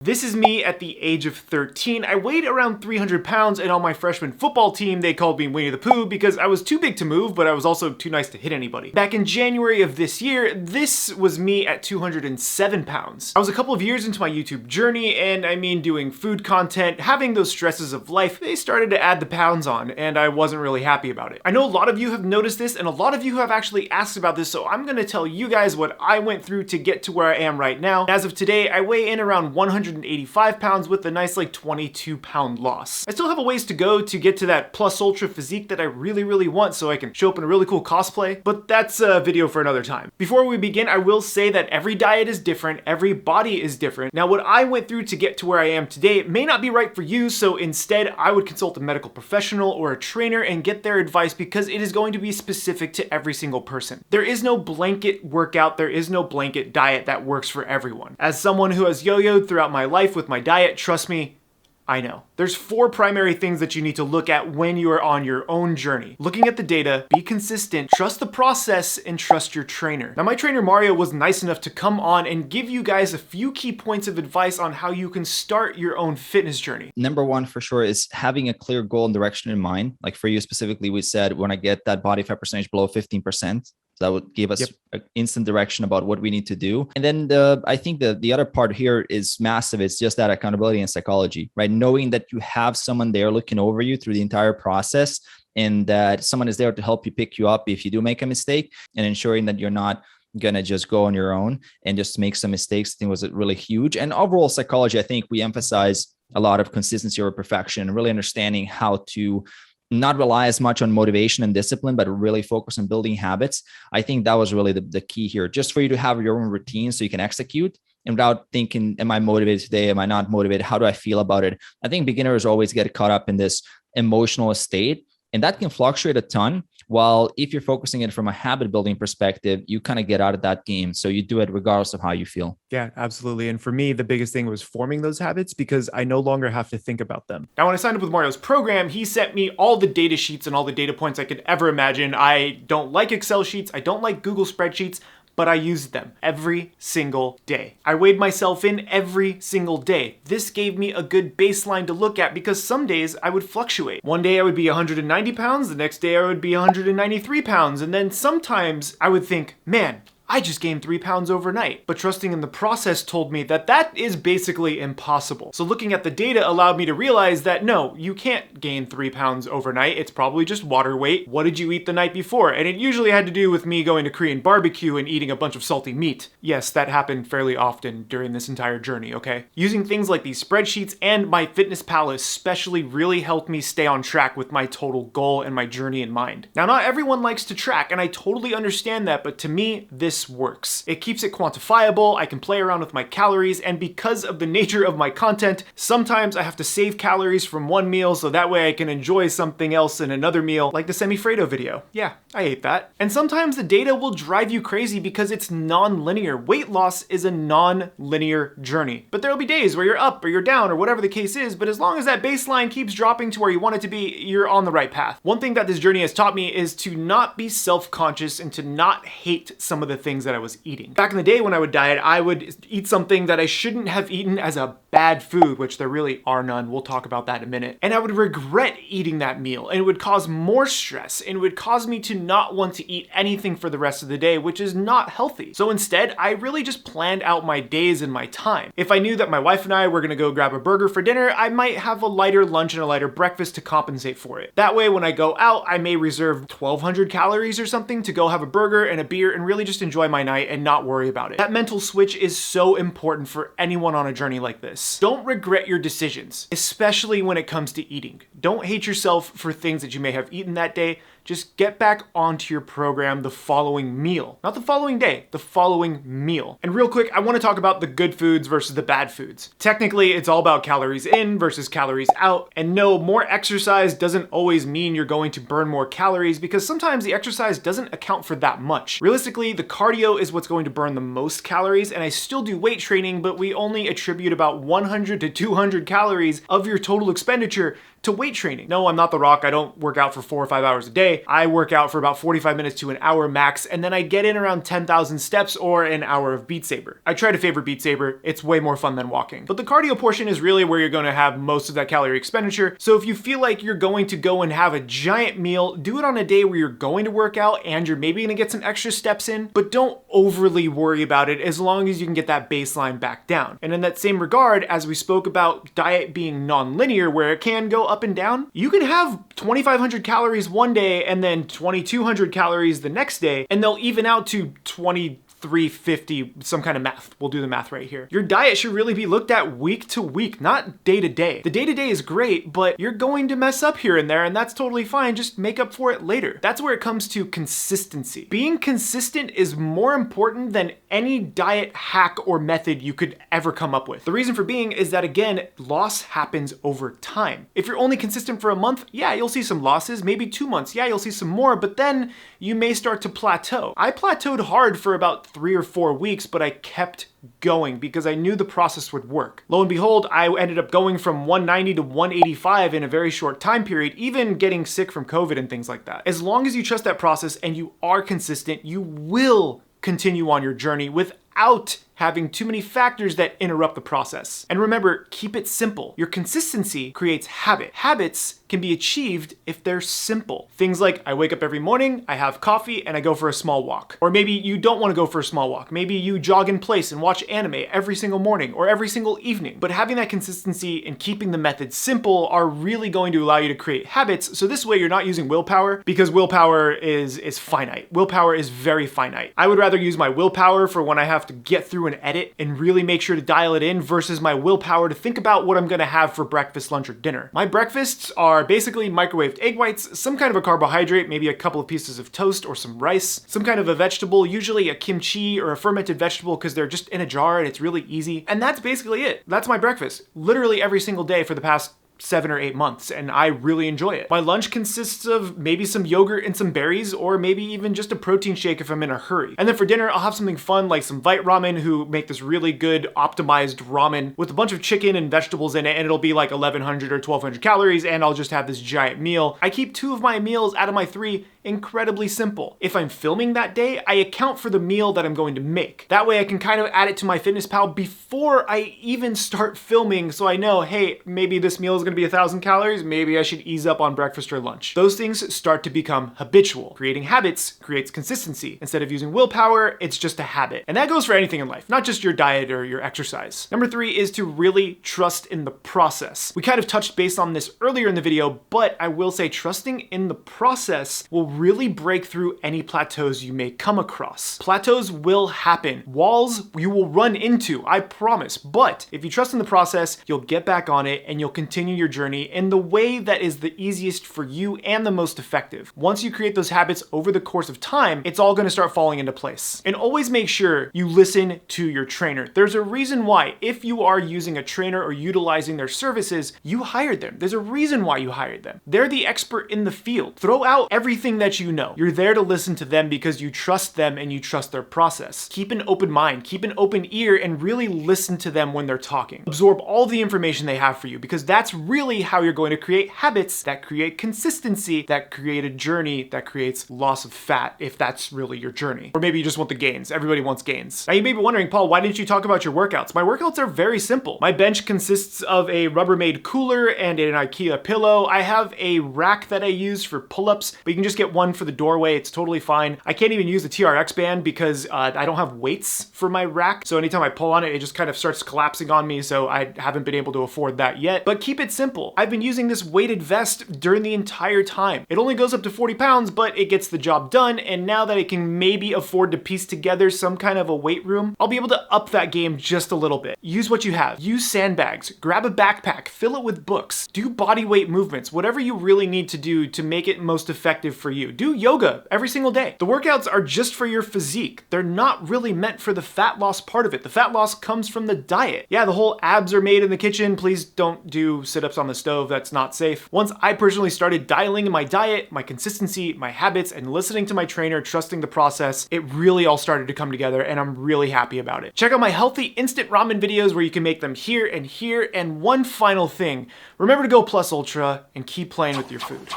This is me at the age of 13. I weighed around 300 pounds, and on my freshman football team, they called me Winnie the Pooh because I was too big to move, but I was also too nice to hit anybody. Back in January of this year, this was me at 207 pounds. I was a couple of years into my YouTube journey, and I mean doing food content, having those stresses of life, they started to add the pounds on, and I wasn't really happy about it. I know a lot of you have noticed this, and a lot of you have actually asked about this, so I'm gonna tell you guys what I went through to get to where I am right now. As of today, I weigh in around 185 pounds with a nice 22-pound loss. I still have a ways to go to get to that plus ultra physique that I really want so I can show up in a really cool cosplay, but that's a video for another time. Before we begin, I will say that every diet is different, every body is different. Now, what I went through to get to where I am today may not be right for you, so instead I would consult a medical professional or a trainer and get their advice because it is going to be specific to every single person. There is no blanket workout, there is no blanket diet that works for everyone. As someone who has yo-yoed throughout my life with my diet, trust me, I know. There's 4 primary things that you need to look at when you are on your own journey. Looking at the data, be consistent, trust the process, and trust your trainer. Now, my trainer Mario was nice enough to come on and give you guys a few key points of advice on how you can start your own fitness journey. Number one, for sure, is having a clear goal and direction in mind. Like for you specifically, we said when I get that body fat percentage below 15%, that would give us an instant direction about what we need to do. And then I think the other part here is massive. It's just that accountability and psychology, right? Knowing that you have someone there looking over you through the entire process and that someone is there to help you pick you up if you do make a mistake, and ensuring that you're not going to just go on your own and just make some mistakes, I think was really huge. And overall psychology, I think we emphasize a lot of consistency over perfection and really understanding how to not rely as much on motivation and discipline, but really focus on building habits. I think that was really the key here, just for you to have your own routine so you can execute and without thinking, am I motivated today? Am I not motivated? How do I feel about it? I think beginners always get caught up in this emotional state, and that can fluctuate a ton. While if you're focusing it from a habit building perspective, you kind of get out of that game. So you do it regardless of how you feel. Yeah, absolutely. And for me, the biggest thing was forming those habits because I no longer have to think about them. Now, when I signed up with Mario's program, he sent me all the data sheets and all the data points I could ever imagine. I don't like Excel sheets. I don't like Google spreadsheets, but I used them every single day. I weighed myself in every single day. This gave me a good baseline to look at because some days I would fluctuate. One day I would be 190 pounds, the next day I would be 193 pounds, and then sometimes I would think, man, I just gained 3 pounds overnight. But trusting in the process told me that that is basically impossible. So looking at the data allowed me to realize that no, you can't gain 3 pounds overnight. It's probably just water weight. What did you eat the night before? And it usually had to do with me going to Korean barbecue and eating a bunch of salty meat. Yes, that happened fairly often during this entire journey, okay? Using things like these spreadsheets and MyFitnessPal especially really helped me stay on track with my total goal and my journey in mind. Now, not everyone likes to track, and I totally understand that, but to me, this works. It keeps it quantifiable, I can play around with my calories, and because of the nature of my content, sometimes I have to save calories from one meal so that way I can enjoy something else in another meal, like the semi-Fredo video. Yeah, I ate that. And sometimes the data will drive you crazy because it's non-linear. Weight loss is a non-linear journey. But there'll be days where you're up or you're down or whatever the case is, but as long as that baseline keeps dropping to where you want it to be, you're on the right path. One thing that this journey has taught me is to not be self-conscious and to not hate some of the things that I was eating. Back in the day when I would diet, I would eat something that I shouldn't have eaten as a bad food, which there really are none. We'll talk about that in a minute. And I would regret eating that meal, and it would cause more stress, and it would cause me to not want to eat anything for the rest of the day, which is not healthy. So instead, I really just planned out my days and my time. If I knew that my wife and I were gonna go grab a burger for dinner, I might have a lighter lunch and a lighter breakfast to compensate for it. That way, when I go out, I may reserve 1,200 calories or something to go have a burger and a beer and really just enjoy my night and not worry about it. That mental switch is so important for anyone on a journey like this. Don't regret your decisions, especially when it comes to eating. Don't hate yourself for things that you may have eaten that day. Just get back onto your program the following meal. Not the following day, the following meal. And real quick, I want to talk about the good foods versus the bad foods. Technically, it's all about calories in versus calories out. And no, more exercise doesn't always mean you're going to burn more calories because sometimes the exercise doesn't account for that much. Realistically, the cardio is what's going to burn the most calories, and I still do weight training, but we only attribute about 100 to 200 calories of your total expenditure to weight training. No, I'm not The Rock. I don't work out for 4 or 5 hours a day. I work out for about 45 minutes to an hour max, and then I get in around 10,000 steps or an hour of Beat Saber. I try to favor Beat Saber. It's way more fun than walking. But the cardio portion is really where you're going to have most of that calorie expenditure. So if you feel like you're going to go and have a giant meal, do it on a day where you're going to work out and you're maybe going to get some extra steps in, but don't overly worry about it as long as you can get that baseline back down. And in that same regard, as we spoke about diet being non-linear, where it can go up and down, you can have 2,500 calories one day and then 2,200 calories the next day, and they'll even out to 350, some kind of math. We'll do the math right here. Your diet should really be looked at week to week, not day to day. The day to day is great, but you're going to mess up here and there, and that's totally fine. Just make up for it later. That's where it comes to consistency. Being consistent is more important than any diet hack or method you could ever come up with. The reason for being is that, again, loss happens over time. If you're only consistent for a month, yeah, you'll see some losses. Maybe 2 months, yeah, you'll see some more, but then you may start to plateau. I plateaued hard for about 3 or 4 weeks, but I kept going because I knew the process would work. Lo and behold, I ended up going from 190 to 185 in a very short time period, even getting sick from COVID and things like that. As long as you trust that process and you are consistent, you will continue on your journey without having too many factors that interrupt the process. And remember, keep it simple. Your consistency creates habit. Habits can be achieved if they're simple. Things like I wake up every morning, I have coffee, and I go for a small walk. Or maybe you don't want to go for a small walk. Maybe you jog in place and watch anime every single morning or every single evening. But having that consistency and keeping the method simple are really going to allow you to create habits. So this way you're not using willpower, because willpower is finite. Willpower is very finite. I would rather use my willpower for when I have to get through an edit and really make sure to dial it in versus my willpower to think about what I'm gonna have for breakfast, lunch, or dinner. My breakfasts are basically microwaved egg whites, some kind of a carbohydrate, maybe a couple of pieces of toast or some rice, some kind of a vegetable, usually a kimchi or a fermented vegetable because they're just in a jar and it's really easy. And that's basically it. That's my breakfast, literally every single day for the past 7 or 8 months, and I really enjoy it. My lunch consists of maybe some yogurt and some berries, or maybe even just a protein shake if I'm in a hurry. And then for dinner, I'll have something fun like some Vite Ramen, who make this really good optimized ramen with a bunch of chicken and vegetables in it, and it'll be like 1,100 or 1,200 calories, and I'll just have this giant meal. I keep 2 of my meals out of my 3 incredibly simple. If I'm filming that day, I account for the meal that I'm going to make. That way I can kind of add it to my MyFitnessPal before I even start filming, so I know, hey, maybe this meal is gonna be 1,000 calories, maybe I should ease up on breakfast or lunch. Those things start to become habitual. Creating habits creates consistency. Instead of using willpower, it's just a habit. And that goes for anything in life, not just your diet or your exercise. Number 3 is to really trust in the process. We kind of touched base on this earlier in the video, but I will say trusting in the process will really break through any plateaus you may come across. Plateaus will happen. Walls you will run into, I promise. But if you trust in the process, you'll get back on it and you'll continue your journey in the way that is the easiest for you and the most effective. Once you create those habits over the course of time, it's all going to start falling into place. And always make sure you listen to your trainer. There's a reason why, if you are using a trainer or utilizing their services, you hired them. There's a reason why you hired them. They're the expert in the field. Throw out everything that you know. You're there to listen to them because you trust them and you trust their process. Keep an open mind, keep an open ear, and really listen to them when they're talking. Absorb all the information they have for you, because that's really how you're going to create habits that create consistency, that create a journey that creates loss of fat, if that's really your journey. Or maybe you just want the gains. Everybody wants gains. Now you may be wondering, Paul, why didn't you talk about your workouts? My workouts are very simple. My bench consists of a Rubbermaid cooler and an IKEA pillow. I have a rack that I use for pull-ups, but you can just get one for the doorway. It's totally fine. I can't even use the TRX band because I don't have weights for my rack. So anytime I pull on it, it just kind of starts collapsing on me. So I haven't been able to afford that yet, but keep it simple. I've been using this weighted vest during the entire time. It only goes up to 40 pounds, but it gets the job done. And now that I can maybe afford to piece together some kind of a weight room, I'll be able to up that game just a little bit. Use what you have. Use sandbags. Grab a backpack. Fill it with books. Do body weight movements. Whatever you really need to do to make it most effective for you. you. Do yoga every single day. The workouts are just for your physique. They're not really meant for the fat loss part of it. The fat loss comes from the diet. Yeah, the whole abs are made in the kitchen. Please don't do sit-ups on the stove. That's not safe. Once I personally started dialing in my diet, my consistency, my habits, and listening to my trainer, trusting the process, it really all started to come together, and I'm really happy about it. Check out my healthy instant ramen videos where you can make them here and here. And one final thing, remember to go plus ultra and keep playing with your food.